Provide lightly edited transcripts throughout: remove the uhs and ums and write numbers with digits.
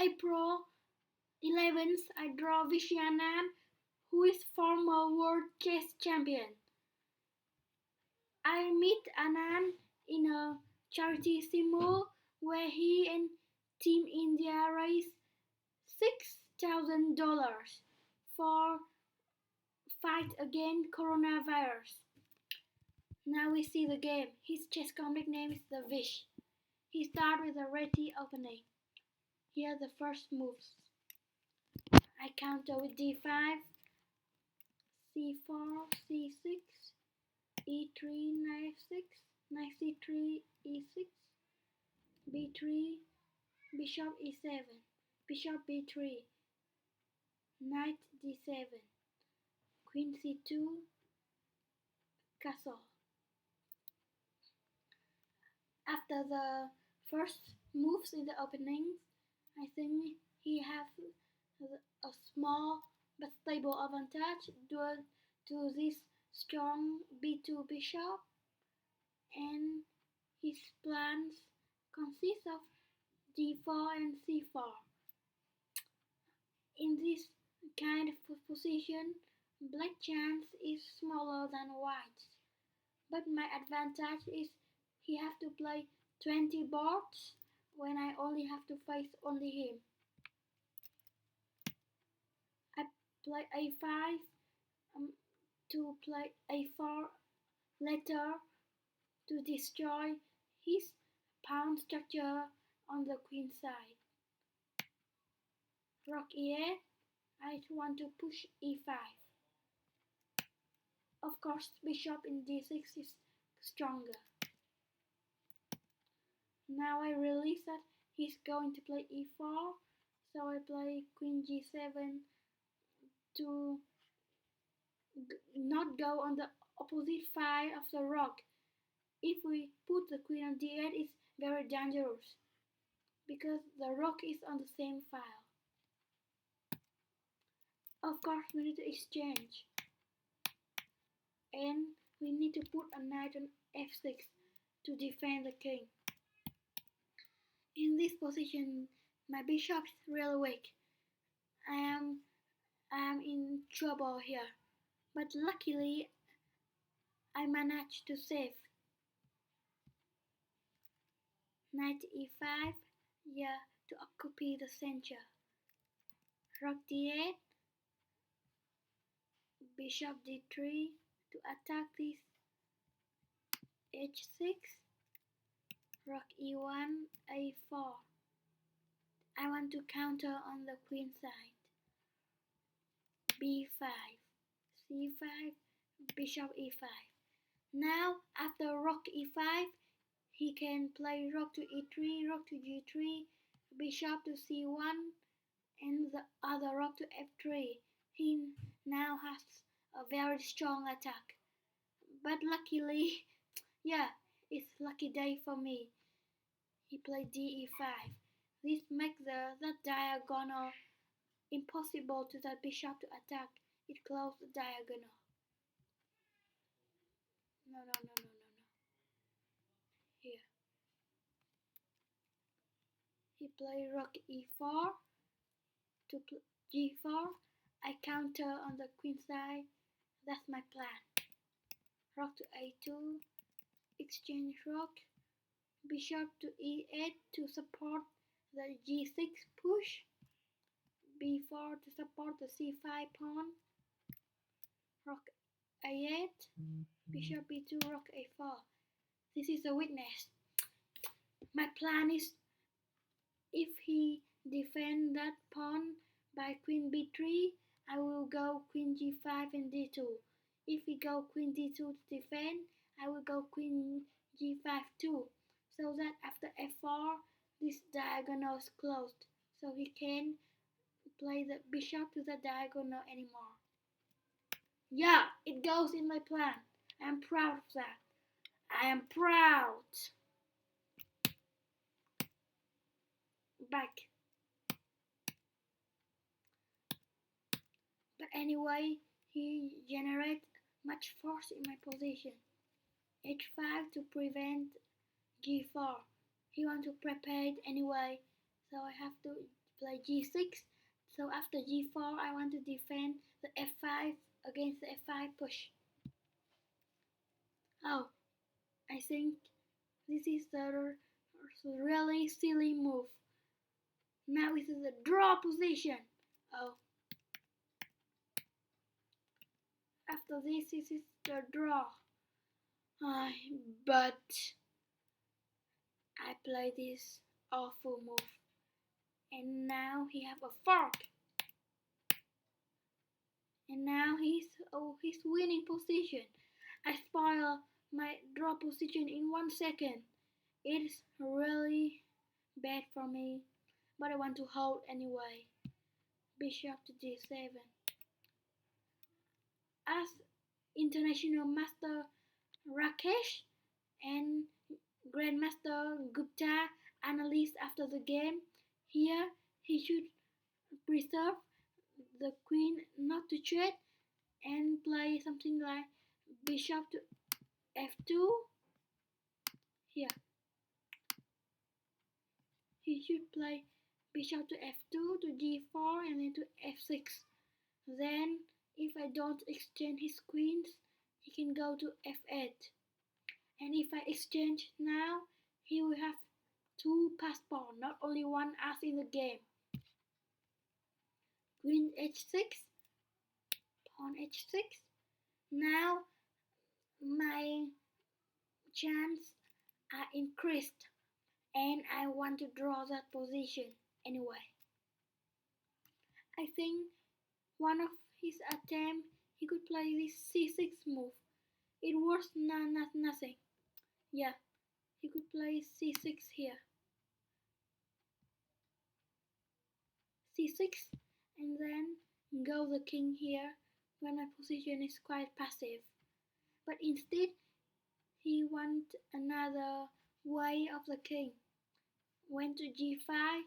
April 11th, I draw Vishy Anand, who is former world chess champion. I meet Anand in a charity simul where he and Team India raised $6,000 for fight against coronavirus. Now we see the game. His chess comic name is the Vish. He starts with a ready opening. Here are the first moves. I counter with d5, c4, c6, e3, knight f6, knight c3, e6, b3, bishop e7, bishop b3, knight d7, queen c2, castle. After the first moves in the opening, I think he has a small but stable advantage due to this strong b2 bishop, and his plans consist of d4 and c4. In this kind of position, black chance is smaller than white, but my advantage is he has to play 20 boards when I only have to face only him. I play a5 to play a4 later to destroy his pawn structure on the queen side. Rook e8, I want to push e5. Of course, bishop in d6 is stronger. Now I realize that he's going to play e4, so I play queen g7 to not go on the opposite side of the rook. If we put the queen on d8, it's very dangerous because the rook is on the same file. Of course, we need to exchange, and we need to put a knight on f6 to defend the king. In this position, my bishop is really weak. I am in trouble here, but luckily I managed to save. Knight e5, yeah, to occupy the center. Rook d8, bishop d3 to attack this h6, rook e1, a4. I want to counter on the queen side. b5, c5, bishop e5. Now, after rook e5, he can play rook to e3, rook to g3, bishop to c1, and the other rook to f3. He now has a very strong attack. But luckily, yeah, it's lucky day for me. He played d5. This makes that diagonal impossible to the bishop to attack. It closed the diagonal. No. Here. He played rook e4 to g4. I counter on the queen side. That's my plan. Rook to a2, exchange rook, bishop to e8 to support the g6 push, b4 to support the c5 pawn, rook a8, bishop b2, rook a4. This is a weakness. My plan is if he defends that pawn by queen b3, I will go queen g5 and d2. If he go queen d2 to defend, I will go queen g5 too, so that after f4, this diagonal is closed, so he can't play the bishop to the diagonal anymore. Yeah, it goes in my plan. I am proud of that. I am proud. Back. But anyway, he generates much force in my position. h5 to prevent g4. He wants to prepare it anyway, so I have to play g6. So after g4, I want to defend the f5 against the f5 push. Oh, I think this is the really silly move. Now this is a draw position. Oh, after this is the draw. But I play this awful move. And now he have a fork. And now he's winning position. I spoil my draw position in 1 second. It's really bad for me, but I want to hold anyway. Bishop to d7. As international master Rakesh and Grandmaster Gupta analyzed after the game, here he should preserve the queen not to trade and play something like bishop to f2. Here he should play bishop to f2 to g4 and then to f6. Then if I don't exchange his queens, he can go to f8. And if I exchange now, he will have 2 passed pawn, not only one as in the game. Queen h6, pawn h6. Now my chance are increased and I want to draw that position anyway. I think one of his attempts he could play this c6 move. It was nothing. Yeah, he could play c6 here. c6 and then go the king here when my position is quite passive. But instead he went another way of the king. Went to g5,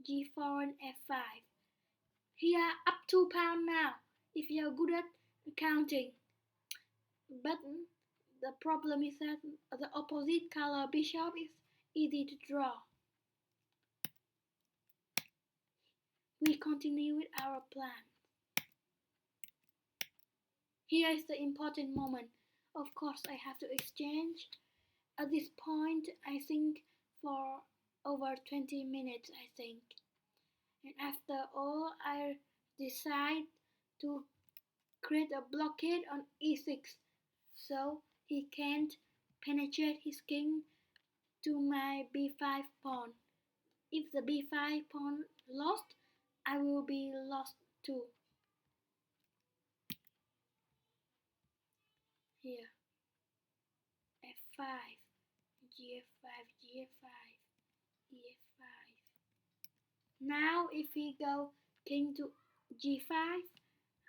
g4 and f5. Here up 2 pounds now if you're good at counting. But the problem is that the opposite color bishop is easy to draw. We continue with our plan. Here is the important moment. Of course, I have to exchange. At this point, I think for over 20 minutes, I think. And after all, I decide to create a blockade on e6 so he can't penetrate his king to my b5 pawn. If the b5 pawn lost, I will be lost too. Here, f5, g5, g5, e5. Now if we go king to g5,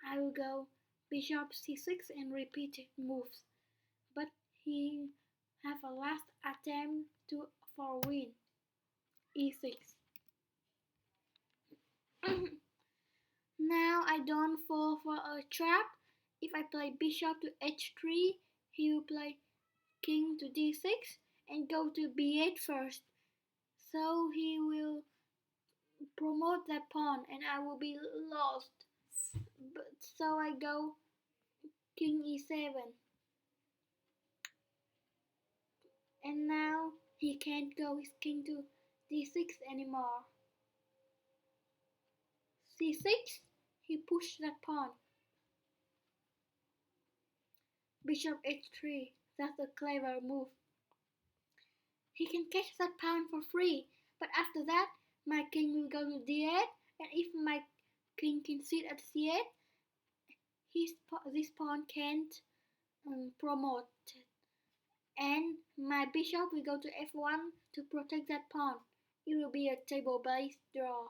I will go bishop c6 and repeat moves. But he have a last attempt for win, e6. Now I don't fall for a trap. If I play bishop to h3, he will play king to d6 and go to b8 first. So he will promote that pawn and I will be lost. So I go king e7. And now he can't go his king to d6 anymore. c6, he pushed that pawn. Bishop h3, that's a clever move. He can catch that pawn for free, but after that, my king will go to d8, and if my king can sit at c8, this pawn can't promote. And my bishop will go to f1 to protect that pawn. It will be a table-based draw.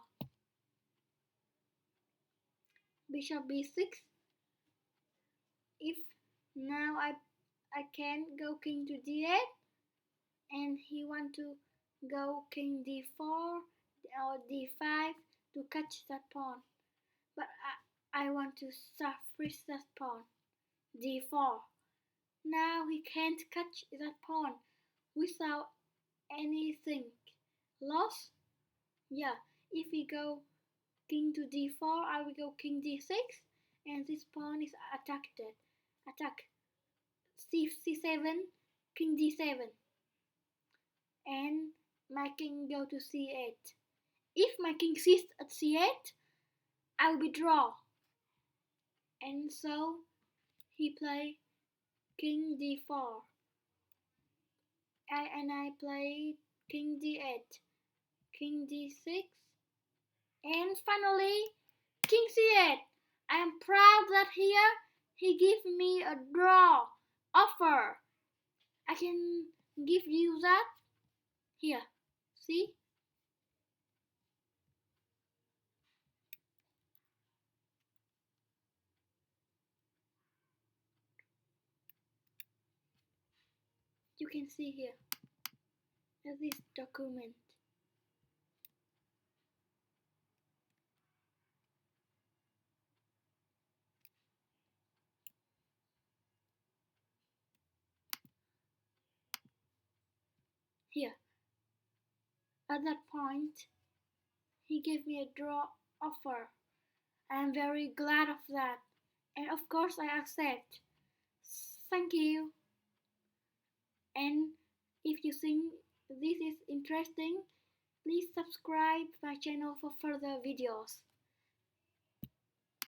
Bishop b6. If now I can go king to d8, and he want to go king d4 or d5 to catch that pawn. But I want to freeze that pawn. d4. Now he can't catch that pawn without anything. Lost? Yeah, if we go king to d4, I will go king d6, and this pawn is attacked. Attack c7, king d7, and my king go to c8. If my king sits at c8, I will be draw. And so he play king d4. I play king d8, king d6, and finally king c8. I am proud that here he give me a draw offer. I can give you that here. See? You can see here this document. Here. At that point, he gave me a draw offer. I am very glad of that. And of course I accept. Thank you. And if you think this is interesting, please subscribe my channel for further videos.